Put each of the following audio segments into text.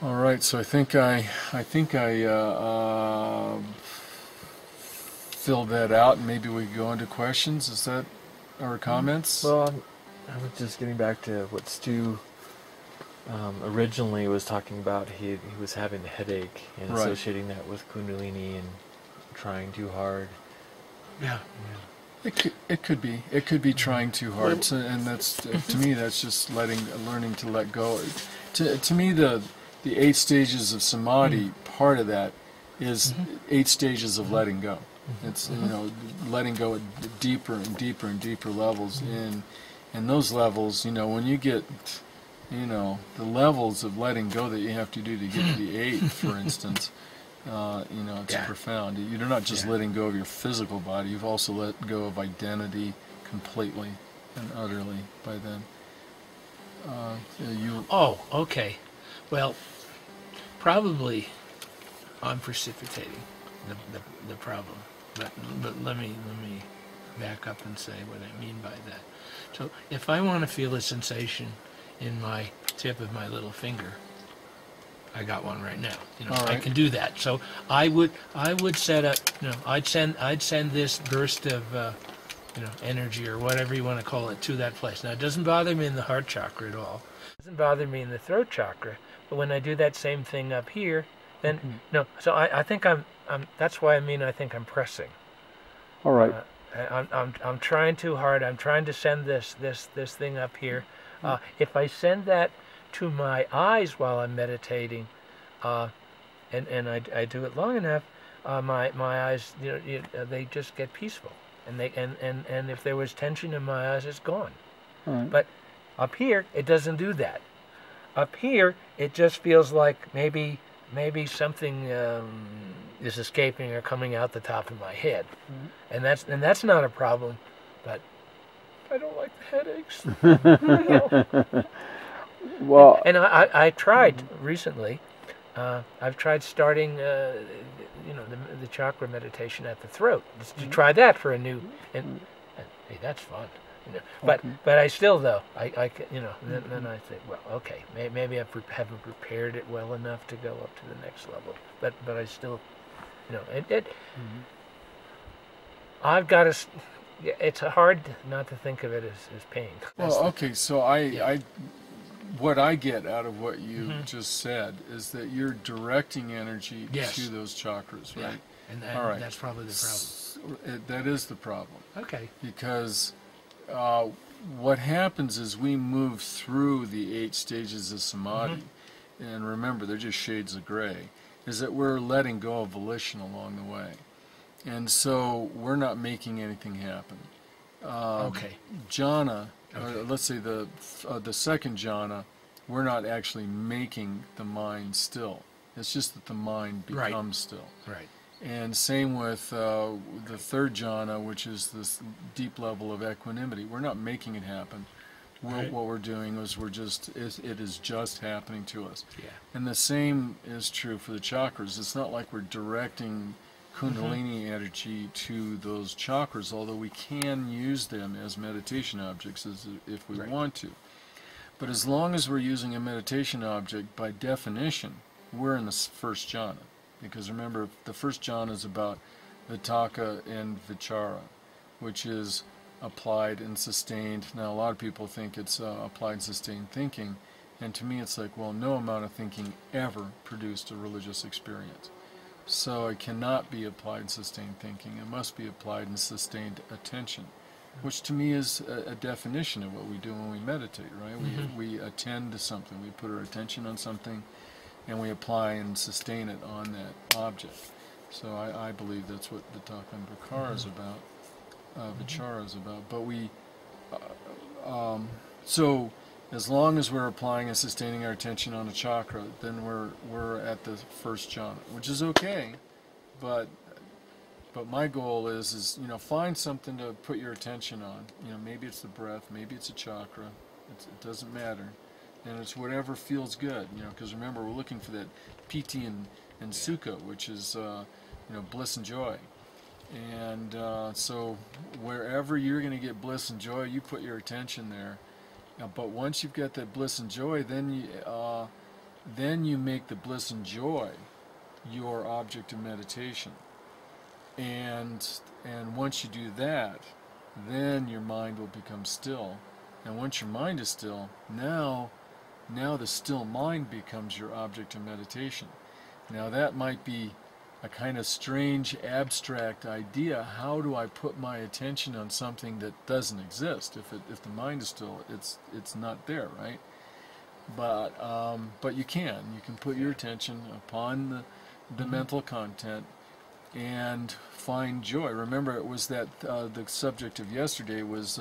All right, so I think I filled that out, and maybe we could go into questions. Is that or comments? Well, I was just getting back to what Stu originally was talking about. He was having a headache and Right. associating that with Kundalini and trying too hard. Yeah. It could be trying too hard, and that's to me that's just learning to let go. To me the 8 stages of samadhi, part of that is 8 stages of letting go. It's letting go at deeper and deeper and deeper levels. And those levels, when you get the levels of letting go that you have to do to get to the 8, for instance. It's profound. You're not just letting go of your physical body, you've also let go of identity completely and utterly by then. Oh, okay. Well, probably I'm precipitating the problem. But let me back up and say what I mean by that. So if I want to feel a sensation in my tip of my little finger, I got one right now. Right. I can do that. So I would set up. I'd send this burst of energy or whatever you want to call it to that place. Now it doesn't bother me in the heart chakra at all. It doesn't bother me in the throat chakra. But when I do that same thing up here, then no. So I think I'm. That's why I think I'm pressing. All right. I'm trying too hard. I'm trying to send this thing up here. If I send that to my eyes while I'm meditating, and I do it long enough, my eyes they just get peaceful, and if there was tension in my eyes, it's gone. Right. But up here, it doesn't do that. Up here, it just feels like maybe something is escaping or coming out the top of my head, and that's not a problem, but I don't like the headaches. Well, and I tried recently. I've tried starting, the chakra meditation at the throat. To try that for a new, and hey, that's fun. But I still though then I think, well, okay, maybe I haven't prepared it well enough to go up to the next level. But I still, I've got to. It's hard not to think of it as pain. Well, okay, so what I get out of what you just said is that you're directing energy to those chakras, right? And all right. That's probably the problem. That is the problem. Okay. Because what happens is we move through the 8 stages of samadhi, and remember, they're just shades of gray, is that we're letting go of volition along the way. And so we're not making anything happen. Jhana, let's say the second jhana, we're not actually making the mind still. It's just that the mind becomes still. Right. And same with the third jhana, which is this deep level of equanimity. We're not making it happen. What we're doing is it is just happening to us. Yeah. And the same is true for the chakras. It's not like we're directing Kundalini energy to those chakras, although we can use them as meditation objects if we want to. But as long as we're using a meditation object, by definition, we're in the first jhana. Because remember, the first jhana is about Vitakka and Vichara, which is applied and sustained. Now, a lot of people think it's applied and sustained thinking, and to me it's like, well, no amount of thinking ever produced a religious experience. So it cannot be applied and sustained thinking. It must be applied and sustained attention, which to me is a definition of what we do when we meditate, right? We attend to something. We put our attention on something, and we apply and sustain it on that object. So I believe that's what Vitakka and Vichara is about. Vichara is about. But so as long as we're applying and sustaining our attention on a chakra, then we're at the first jhana, which is okay. But my goal is find something to put your attention on. Maybe it's the breath, maybe it's a chakra. It doesn't matter. And it's whatever feels good, because remember, we're looking for that piti and sukha, which is, bliss and joy. And so wherever you're going to get bliss and joy, you put your attention there. But once you've got that bliss and joy, then then you make the bliss and joy your object of meditation. And once you do that, then your mind will become still. And once your mind is still, now the still mind becomes your object of meditation. Now that might be a kind of strange, abstract idea. How do I put my attention on something that doesn't exist? If the mind is still, it's not there, right? But you can put your attention upon the mental content and find joy. Remember, it was that the subject of yesterday was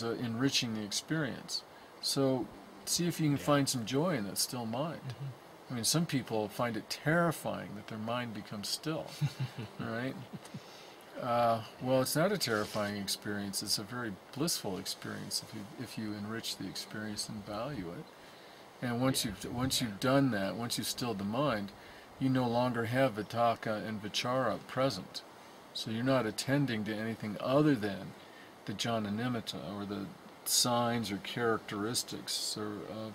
enriching the experience. So see if you can find some joy in that still mind. I mean, some people find it terrifying that their mind becomes still, right? Well, it's not a terrifying experience. It's a very blissful experience if you enrich the experience and value it. And once you've done that, once you've stilled the mind, you no longer have Vitakka and Vichara present. So you're not attending to anything other than the jhana nimitta, or the signs or characteristics of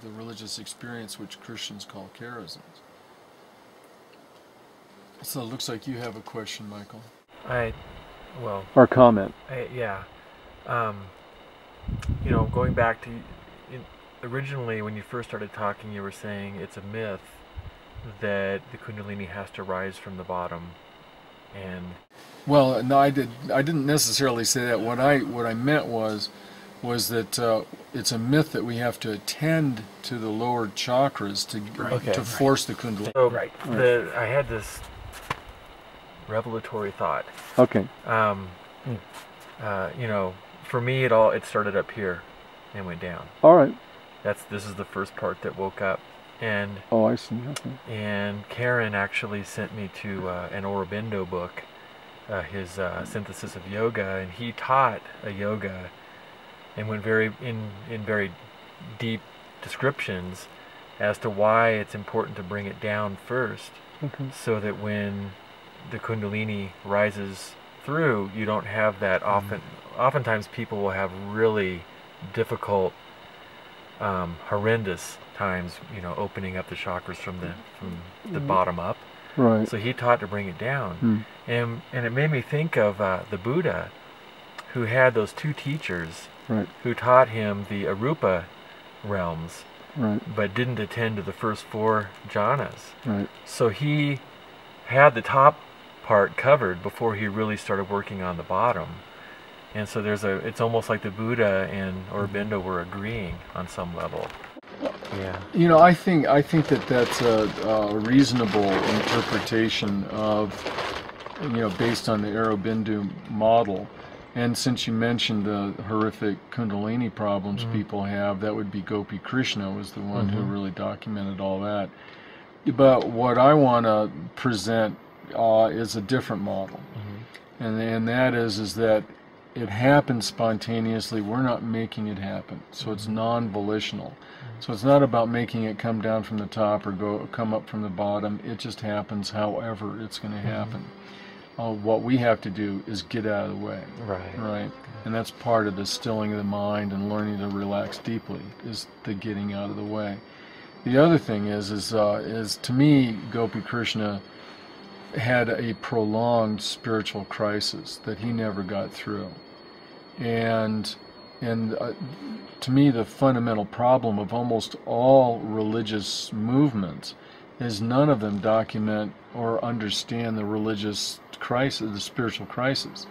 the religious experience, which Christians call charisms. So it looks like you have a question, Michael. Or comment. Going back to, originally when you first started talking, you were saying it's a myth that the Kundalini has to rise from the bottom, and well, no, I didn't necessarily say that. What I meant was that it's a myth that we have to attend to the lower chakras to force the Kundalini. So I had this revelatory thought. Okay. For me, it started up here and went down. All right. This is the first part that woke up, and oh, I see. Okay. And Karen actually sent me to an Aurobindo book, his synthesis of yoga, and he taught a yoga and went in very deep descriptions as to why it's important to bring it down first, so that when the Kundalini rises through, you don't have that oftentimes people will have really difficult, horrendous times, opening up the chakras from the bottom up. Right. So he taught to bring it down. And it made me think of the Buddha, who had those two teachers who taught him the arupa realms, but didn't attend to the first four jhanas. So he had the top part covered before he really started working on the bottom. And so it's almost like the Buddha and Aurobindo were agreeing on some level. Yeah. I think that's a reasonable interpretation of, based on the Aurobindo model. And since you mentioned the horrific Kundalini problems people have, that would be Gopi Krishna was the one who really documented all that. But what I want to present is a different model. And that is that it happens spontaneously. We're not making it happen. So it's non-volitional. So it's not about making it come down from the top or come up from the bottom. It just happens however it's going to happen. What we have to do is get out of the way. Right. And that's part of the stilling of the mind and learning to relax deeply, is the getting out of the way. The other thing is to me, Gopi Krishna had a prolonged spiritual crisis that he never got through. And to me, the fundamental problem of almost all religious movements is none of them document or understand the religious crisis, the spiritual crisis.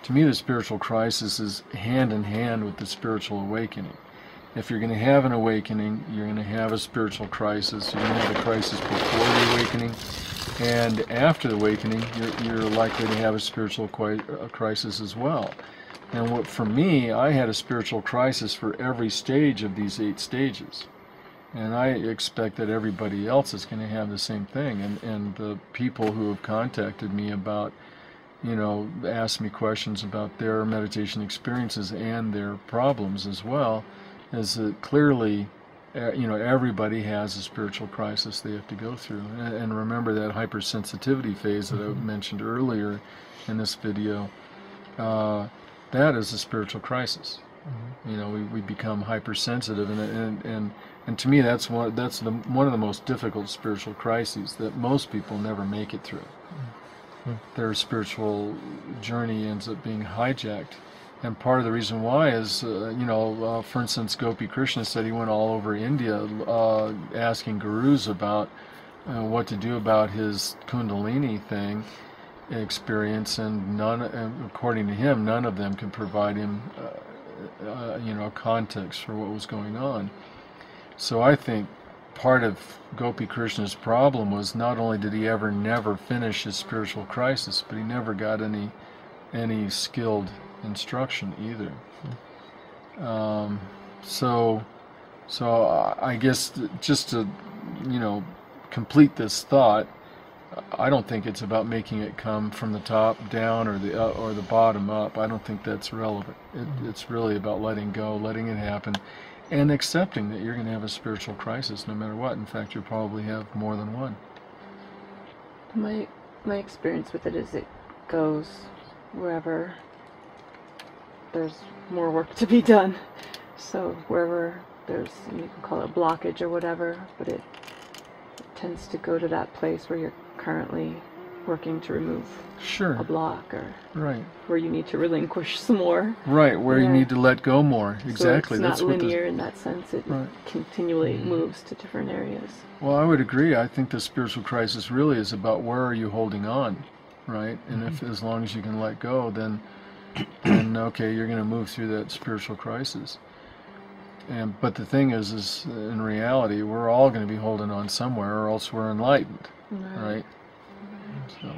To me, the spiritual crisis is hand in hand with the spiritual awakening. If you're going to have an awakening, you're going to have a spiritual crisis. You're going to have a crisis before the awakening, and after the awakening, you're likely to have a spiritual crisis as well. And for me, I had a spiritual crisis for every stage of these 8 stages. And I expect that everybody else is going to have the same thing. And the people who have contacted me about, asked me questions about their meditation experiences and their problems as well, is that clearly, everybody has a spiritual crisis they have to go through. And remember that hypersensitivity phase that I mentioned earlier in this video, that is a spiritual crisis. You know, we become hypersensitive, and to me that's one of the most difficult spiritual crises that most people never make it through. Their spiritual journey ends up being hijacked, and part of the reason why is, for instance, Gopi Krishna said he went all over India asking gurus about what to do about his Kundalini thing experience, and according to him, none of them could provide him context for what was going on. So I think part of Gopi Krishna's problem was not only did he never finish his spiritual crisis, but he never got any skilled instruction either. So I guess just to complete this thought, I don't think it's about making it come from the top down or the bottom up. I don't think that's relevant. It's really about letting go, letting it happen, and accepting that you're going to have a spiritual crisis no matter what. In fact, you'll probably have more than one. My experience with it is it goes wherever there's more work to be done. So wherever there's, you can call it blockage or whatever, but it tends to go to that place where you're currently working to remove a block, or where you need to relinquish some more. Right, where you need to let go more. Exactly. So it's not linear in that sense. It continually moves to different areas. Well, I would agree. I think the spiritual crisis really is about where are you holding on, right? And if as long as you can let go, then okay, you're going to move through that spiritual crisis. But the thing is in reality, we're all going to be holding on somewhere, or else we're enlightened, right? So.